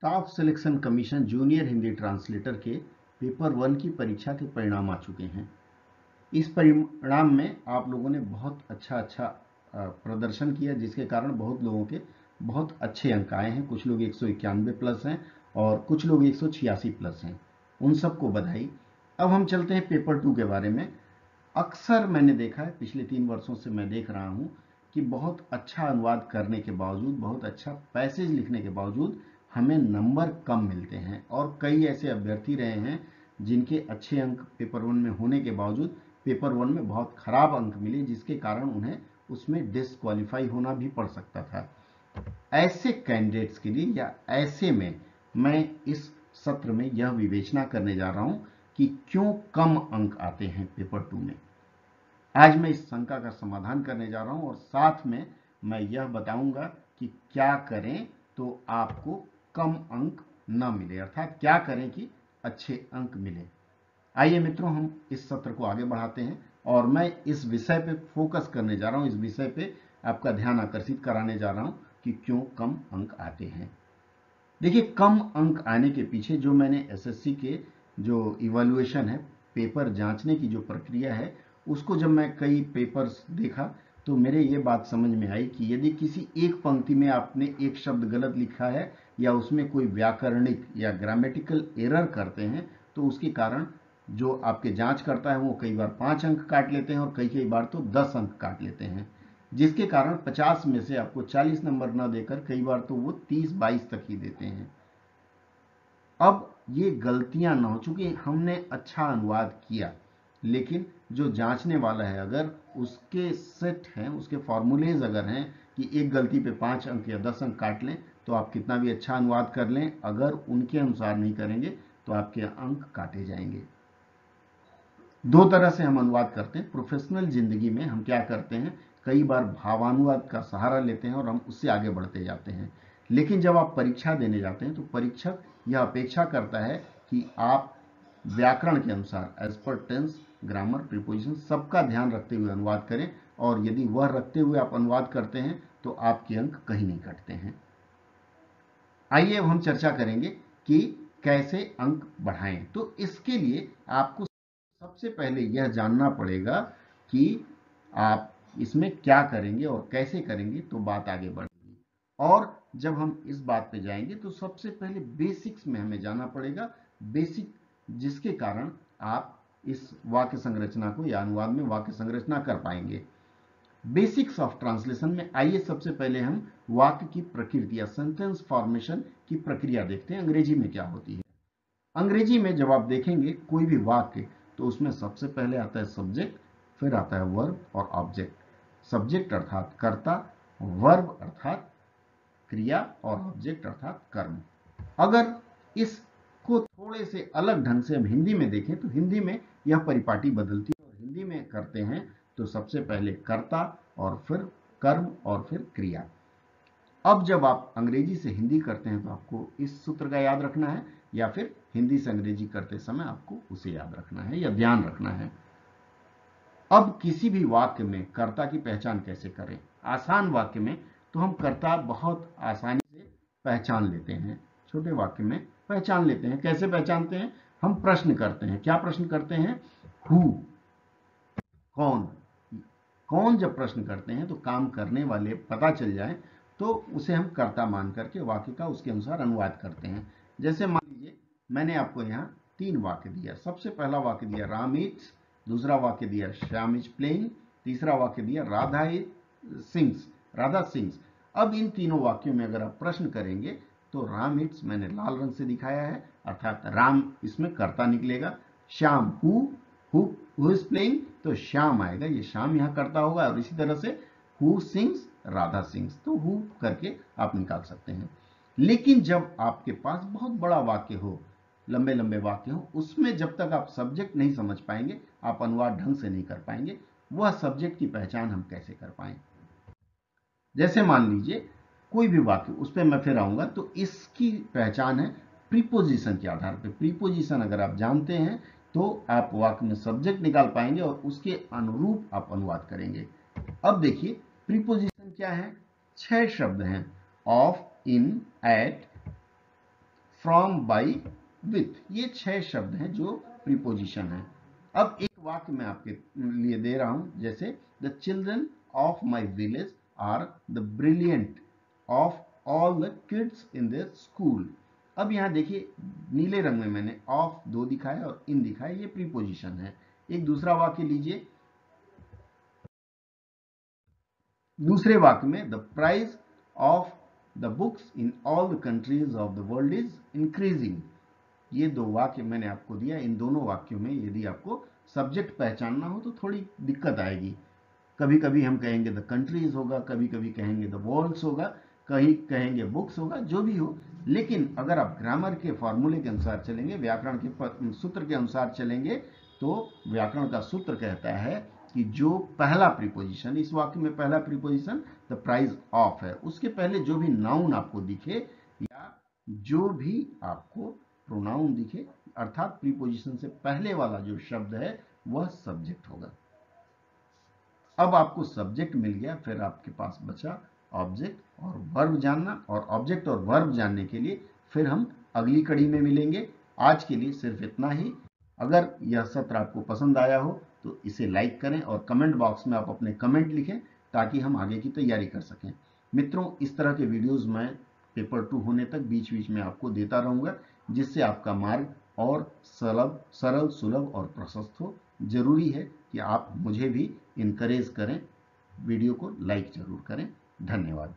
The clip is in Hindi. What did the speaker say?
Staff selection commission junior Hindi translator के पेपर 1 की परीक्षा के परिणाम आ चुके हैं। इस परिणाम में आप लोगों ने बहुत अच्छा प्रदर्शन किया, जिसके कारण बहुत लोगों के बहुत अच्छे अंक आए हैं। कुछ लोग 191 प्लस हैं और कुछ लोग 186 प्लस हैं। उन सबको बधाई। अब हम चलते हैं पेपर 2 के बारे में। अक्सर मैंने देखा है, पिछले 3 वर्षों से मैं देख रहा हूं कि बहुत अच्छा अनुवाद करने के बावजूद, बहुत अच्छा पैसेज लिखने के बावजूद हमें नंबर कम मिलते हैं। और कई ऐसे अभ्यर्थी रहे हैं जिनके अच्छे अंक पेपर 1 में होने के बावजूद पेपर 1 में बहुत खराब अंक मिले, जिसके कारण उन्हें उसमें डिसक्वालीफाई होना भी पड़ सकता था। ऐसे कैंडिडेट्स के लिए या ऐसे में मैं इस सत्र में यह विवेचना करने जा रहा हूं कि क्यों कम अंक आते हैं पेपर 2 में। आज मैं इस शंका का समाधान करने जा रहा हूं और साथ में मैं यह बताऊंगा कि क्या करें तो आपको कम अंक न मिले, अर्थात क्या करें कि अच्छे अंक मिले। आइए मित्रों, हम इस सत्र को आगे बढ़ाते हैं और मैं इस विषय पे फोकस करने जा रहा हूं, इस विषय पे आपका ध्यान आकर्षित कराने जा रहा हूं कि क्यों कम अंक आते हैं। देखिए, कम अंक आने के पीछे जो मैंने एसएससी के जो इवैल्यूएशन है, पेपर जांचने की जो प्रक्रिया है, उसको जब मैं कई पेपर्स देखा तो मेरे ये बात समझ में आई कि यदि किसी एक पंक्ति में आपने एक शब्द गलत लिखा है या उसमें कोई व्याकरणिक या ग्रामेटिकल एरर करते हैं तो उसके कारण जो आपके जांच करता है वो कई बार 5 अंक काट लेते हैं और कई बार तो 10 अंक काट लेते हैं, जिसके कारण 50 में से आपको 40 नंबर न देकर कई बार तो वो 30-22 तक ही देते हैं। अब ये गलतियां न हो, चूंकि हमने अच्छा अनुवाद किया, लेकिन जो जांचने वाला है अगर उसके सेट हैं, उसके फॉर्मूलेज अगर हैं कि एक गलती पे 5 अंक या 10 अंक काट लें, तो आप कितना भी अच्छा अनुवाद कर लें, अगर उनके अनुसार नहीं करेंगे तो आपके अंक काटे जाएंगे। दो तरह से हम अनुवाद करते हैं। प्रोफेशनल जिंदगी में हम क्या करते हैं, कई बार भावानुवाद का सहारा लेते हैं और हम उससे आगे बढ़ते जाते हैं। लेकिन जब आप परीक्षा देने जाते हैं तो परीक्षक यह अपेक्षा करता है कि आप व्याकरण के अनुसार as per tense, grammar, preposition सबका ध्यान रखते हुए अनुवाद करें, और यदि वह रखते हुए आप अनुवाद करते हैं तो आपके अंक कहीं नहीं कटते हैं। आइए अब हम चर्चा करेंगे कि कैसे अंक बढ़ाएं। तो इसके लिए आपको सबसे पहले यह जानना पड़ेगा कि आप इसमें क्या करेंगे और कैसे करेंगे, तो बात आगे बढ़ेगी। और जब हम इस बात पे जाएंगे तो सबसे पहले बेसिक्स में हमें जाना पड़ेगा, बेसिक जिसके कारण आप इस वाक्य संरचना को या अनुवाद में वाक्य संरचना कर पाएंगे। बेसिक्स ऑफ ट्रांसलेशन में आइए सबसे पहले हम वाक्य की प्रकृति या सेंटेंस फॉर्मेशन की प्रक्रिया देखते हैं, अंग्रेजी में क्या होती है। अंग्रेजी में जब आप देखेंगे कोई भी वाक्य तो उसमें सबसे पहले आता है सब्जेक्ट, फिर आता है वर्ब और ऑब्जेक्ट। सब्जेक्ट अर्थात कर्ता, वर्ब अर्थात क्रिया और ऑब्जेक्ट अर्थात कर्म। अगर इसको थोड़े से अलग ढंग से हम हिंदी में देखें तो हिंदी में यह परिपाटी बदलती है और हिंदी में करते हैं तो सबसे पहले कर्ता और फिर कर्म और फिर क्रिया। अब जब आप अंग्रेजी से हिंदी करते हैं तो आपको इस सूत्र का याद रखना है, या फिर हिंदी से अंग्रेजी करते समय आपको उसे याद रखना है या ध्यान रखना है। अब किसी भी वाक्य में कर्ता की पहचान कैसे करें। आसान वाक्य में तो हम कर्ता बहुत आसानी से पहचान लेते हैं, छोटे वाक्य में पहचान लेते हैं। कैसे पहचानते हैं, हम प्रश्न करते हैं। क्या प्रश्न करते हैं, हु, कौन। कौन जब प्रश्न करते हैं तो काम करने वाले पता चल जाए तो उसे हम कर्ता मान करके वाक्य का उसके अनुसार अनुवाद करते हैं। जैसे मान लीजिए मैंने आपको यहाँ 3 वाक्य दिया। सबसे पहला वाक्य दिया राम ईट्स, दूसरा वाक्य दिया श्याम इज प्लेइंग, तीसरा वाक्य दिया राधा सिंग्स। अब इन तीनों वाक्यों में अगर आप प्रश्न करेंगे तो राम ईट्स मैंने लाल रंग से दिखाया है, अर्थात राम इसमें कर्ता निकलेगा। श्याम हु इज प्लेइंग तो श्याम आएगा, ये श्याम यहां करता होगा। और इसी तरह से हु सिंग्स, राधा सिंग्स, तो हु करके आप निकाल सकते हैं। लेकिन जब आपके पास बहुत बड़ा वाक्य हो, लंबे लंबे वाक्य हो, उसमें जब तक आप सब्जेक्ट नहीं समझ पाएंगे आप अनुवाद ढंग से नहीं कर पाएंगे। वह सब्जेक्ट की पहचान हम कैसे कर पाए। जैसे मान लीजिए कोई भी वाक्य, उस पर मैं फिर आऊंगा, तो इसकी पहचान है प्रीपोजिशन के आधार पर। प्रीपोजिशन अगर आप जानते हैं तो आप वाक्य में सब्जेक्ट निकाल पाएंगे और उसके अनुरूप आप अनुवाद करेंगे। अब देखिए प्रीपोजिशन क्या है, 6 शब्द हैं, of, in, at, from, by, with, ये 6 शब्द हैं जो प्रीपोजिशन हैं। अब एक वाक्य मैं आपके लिए दे रहा हूं, जैसे the children of my village are the brilliant of all the kids in the school. अब यहां देखिए नीले रंग में मैंने ऑफ 2 दिखाया और इन दिखाया, ये प्रीपोजिशन है। एक दूसरा वाक्य लीजिए, दूसरे वाक्य में the price of the books in all the countries of the world is increasing. ये 2 वाक्य मैंने आपको दिया। इन दोनों वाक्यों में यदि आपको सब्जेक्ट पहचानना हो तो थोड़ी दिक्कत आएगी। कभी कभी हम कहेंगे द कंट्रीज होगा, कभी कभी कहेंगे द वर्ल्ड्स होगा, कहीं कहेंगे बुक्स होगा, जो भी हो। लेकिन अगर आप ग्रामर के फॉर्मूले के अनुसार चलेंगे, व्याकरण के सूत्र के अनुसार चलेंगे, तो व्याकरण का सूत्र कहता है कि जो पहला प्रीपोजिशन, इस वाक्य में पहला प्रीपोजिशन द प्राइस ऑफ है, उसके पहले जो भी नाउन आपको दिखे या जो भी आपको प्रोनाउन दिखे, अर्थात प्रीपोजिशन से पहले वाला जो शब्द है वह सब्जेक्ट होगा। अब आपको सब्जेक्ट मिल गया, फिर आपके पास बचा ऑब्जेक्ट और वर्ब जानना। और ऑब्जेक्ट और वर्ब जानने के लिए फिर हम अगली कड़ी में मिलेंगे। आज के लिए सिर्फ इतना ही। अगर यह सत्र आपको पसंद आया हो तो इसे लाइक करें और कमेंट बॉक्स में आप अपने कमेंट लिखें, ताकि हम आगे की तैयारी कर सकें। मित्रों, इस तरह के वीडियोस मैं पेपर 2 होने तक बीच बीच में आपको देता रहूंगा, जिससे आपका मार्ग और सरल, सुलभ और प्रशस्त हो। जरूरी है कि आप मुझे भी इनकरेज करें, वीडियो को लाइक जरूर करें। धन्यवाद।